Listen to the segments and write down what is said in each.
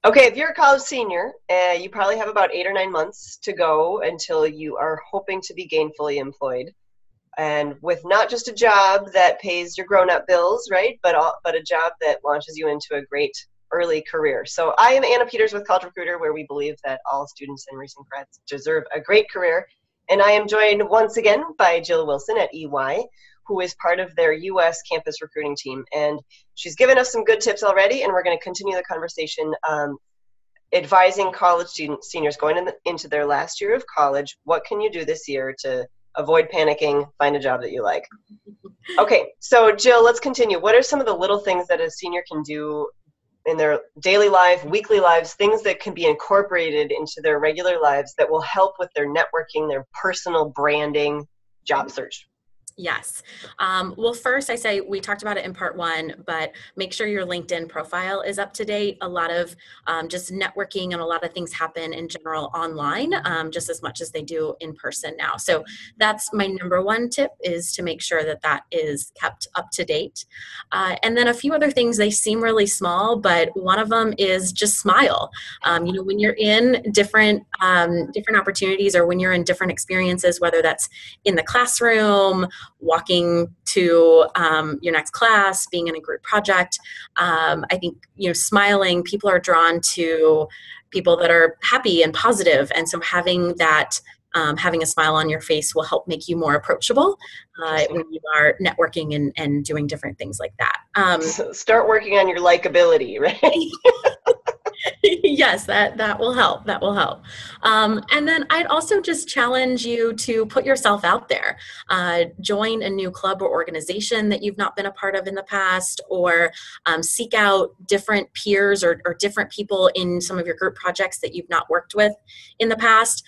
Okay, if you're a college senior, you probably have about 8 or 9 months to go until you are hoping to be gainfully employed. And with not just a job that pays your grown-up bills, right, but a job that launches you into a great early career. So I am Anna Peters with College Recruiter, where we believe that all students and recent grads deserve a great career. And I am joined once again by Jill Wilson at EY, who is part of their U.S. campus recruiting team. And she's given us some good tips already, and we're going to continue the conversation advising college students, seniors going into their last year of college. What can you do this year to avoid panicking, find a job that you like? Okay, so Jill, let's continue. What are some of the little things that a senior can do in their daily life, weekly lives, things that can be incorporated into their regular lives that will help with their networking, their personal branding, job search? Yes. Well, first I say we talked about it in part one, but make sure your LinkedIn profile is up to date. A lot of just networking and a lot of things happen in general online, just as much as they do in person now. So that's my number one tip, is to make sure that that is kept up to date. And then a few other things, they seem really small, but one of them is just smile. When you're in different opportunities, or when you're in different experiences, whether that's in the classroom, walking to your next class, being in a group project. I think, smiling, people are drawn to people that are happy and positive. And so having that, having a smile on your face will help make you more approachable when you are networking and doing different things like that. So start working on your likability, right? Yes, that will help. That will help. And then I'd also just challenge you to put yourself out there. Join a new club or organization that you've not been a part of in the past, or seek out different peers or different people in some of your group projects that you've not worked with in the past.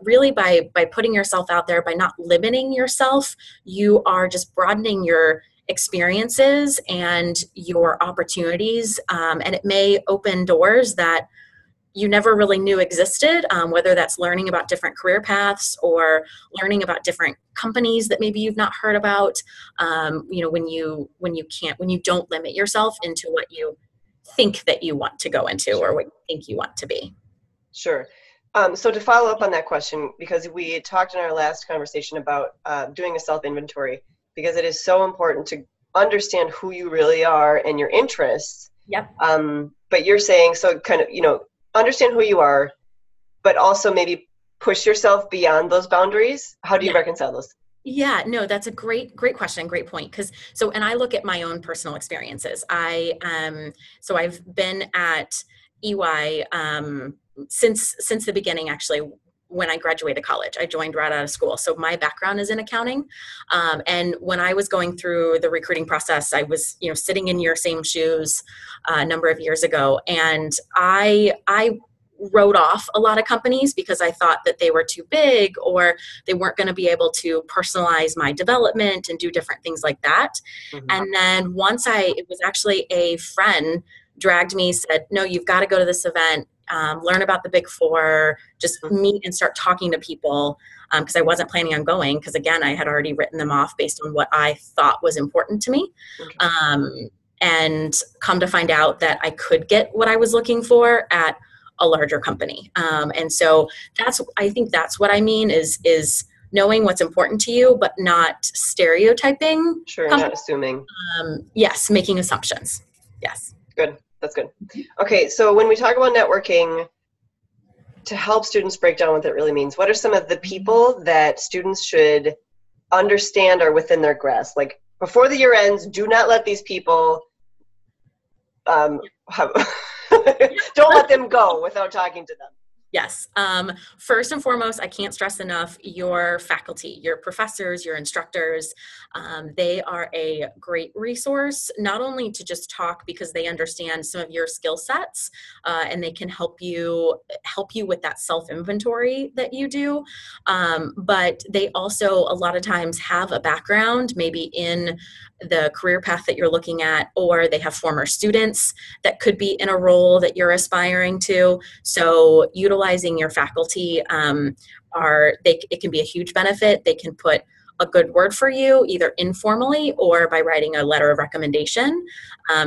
Really, by putting yourself out there, by not limiting yourself, you are just broadening your experiences and your opportunities, and it may open doors that you never really knew existed, whether that's learning about different career paths or learning about different companies that maybe you've not heard about. When you don't limit yourself into what you think that you want to go into, Sure. or what you think you want to be. Sure. So to follow up on that question, because we talked in our last conversation about doing a self-inventory, because it is so important to understand who you really are and your interests. Yep. But you're saying, so kind of, understand who you are, but also maybe push yourself beyond those boundaries. How do you reconcile those? Yeah, no, that's a great question. Great point. And I look at my own personal experiences. So I've been at EY since the beginning, actually. When I graduated college, I joined right out of school. So my background is in accounting. And when I was going through the recruiting process, I was, sitting in your same shoes a number of years ago. And I wrote off a lot of companies because I thought that they were too big, or they weren't going to be able to personalize my development and do different things like that. Mm-hmm. And then it was actually a friend dragged me, said, no, you've got to go to this event. Learn about the Big Four, just meet and start talking to people, because I wasn't planning on going, because again, I had already written them off based on what I thought was important to me. And come to find out that I could get what I was looking for at a larger company. And so I think that's what I mean is knowing what's important to you, but not stereotyping. Sure, not assuming. Yes, making assumptions. Yes. Good. That's good. Okay, so when we talk about networking, to help students break down what that really means, what are some of the people that students should understand are within their grasp? Like, before the year ends, do not let these people don't let them go without talking to them. Yes. First and foremost, I can't stress enough, your faculty, your professors, your instructors, they are a great resource, not only to just talk because they understand some of your skill sets, and they can help you with that self-inventory that you do, but they also a lot of times have a background maybe in the career path that you're looking at, or they have former students that could be in a role that you're aspiring to. So utilizing your faculty, it can be a huge benefit. They can put a good word for you, either informally or by writing a letter of recommendation.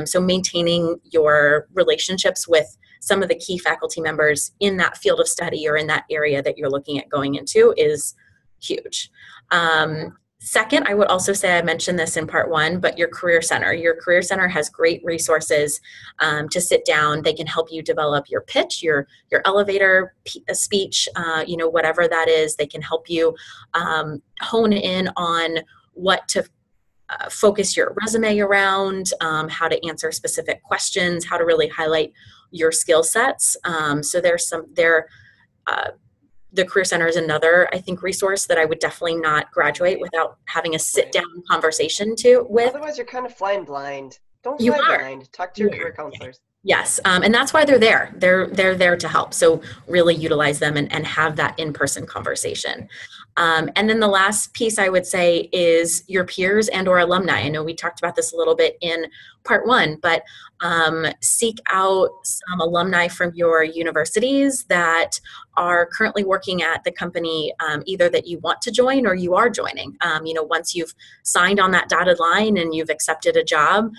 So maintaining your relationships with some of the key faculty members in that field of study or in that area that you're looking at going into is huge. Second, I would also say, I mentioned this in part one, but your career center. Your career center has great resources to sit down. They can help you develop your pitch, your elevator speech, whatever that is. They can help you hone in on what to focus your resume around, how to answer specific questions, how to really highlight your skill sets. So the Career Center is another, I think, resource that I would definitely not graduate without having a sit-down conversation with. Otherwise, you're kind of flying blind. Don't You fly are. blind. Talk to your career counselors. Yes, and that's why they're there. They're there to help. So really utilize them and have that in-person conversation. And then the last piece I would say is your peers and or alumni. I know we talked about this a little bit in part one, but seek out some alumni from your universities that are currently working at the company, either that you want to join or you are joining. Once you've signed on that dotted line and you've accepted a job,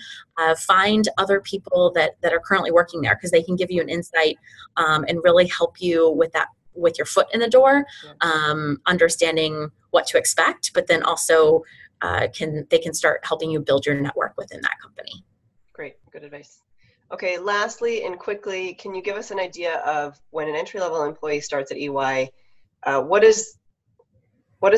find other people that are currently working there, because they can give you an insight and really help you with your foot in the door, understanding what to expect, but then also they can start helping you build your network within that company. Great, good advice. Okay, lastly and quickly, can you give us an idea of when an entry-level employee starts at EY, what is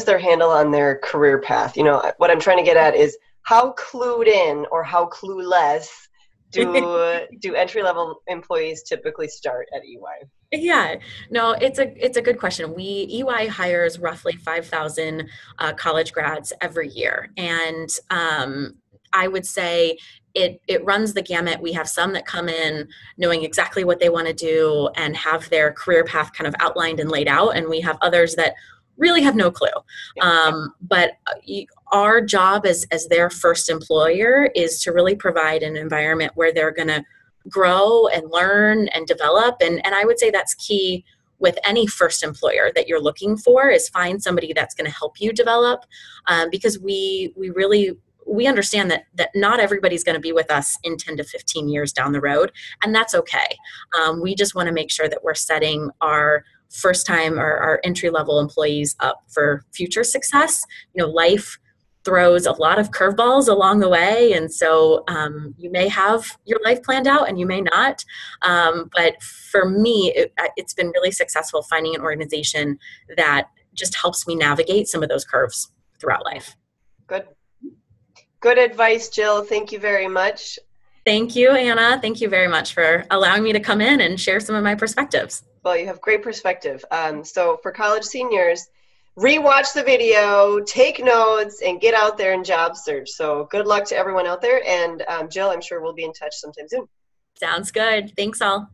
their handle on their career path? What I'm trying to get at is how clued in or how clueless do entry-level employees typically start at EY? Yeah, no, it's a good question. EY hires roughly 5,000 college grads every year, and I would say it runs the gamut. We have some that come in knowing exactly what they want to do and have their career path kind of outlined and laid out, and we have others that really have no clue. But our job as their first employer is to really provide an environment where they're going to grow and learn and develop. And I would say that's key with any first employer that you're looking for, is find somebody that's going to help you develop, because we understand that not everybody's going to be with us in 10 to 15 years down the road, and that's okay. We just want to make sure that we're setting our first time or our entry level employees up for future success. Life throws a lot of curveballs along the way, and so you may have your life planned out and you may not, but for me it's been really successful finding an organization that just helps me navigate some of those curves throughout life. Good advice, Jill. Thank you very much. Thank you, Anna. Thank you very much for allowing me to come in and share some of my perspectives. Well, you have great perspective. So for college seniors, rewatch the video, take notes, and get out there and job search. So good luck to everyone out there. And Jill, I'm sure we'll be in touch sometime soon. Sounds good. Thanks all.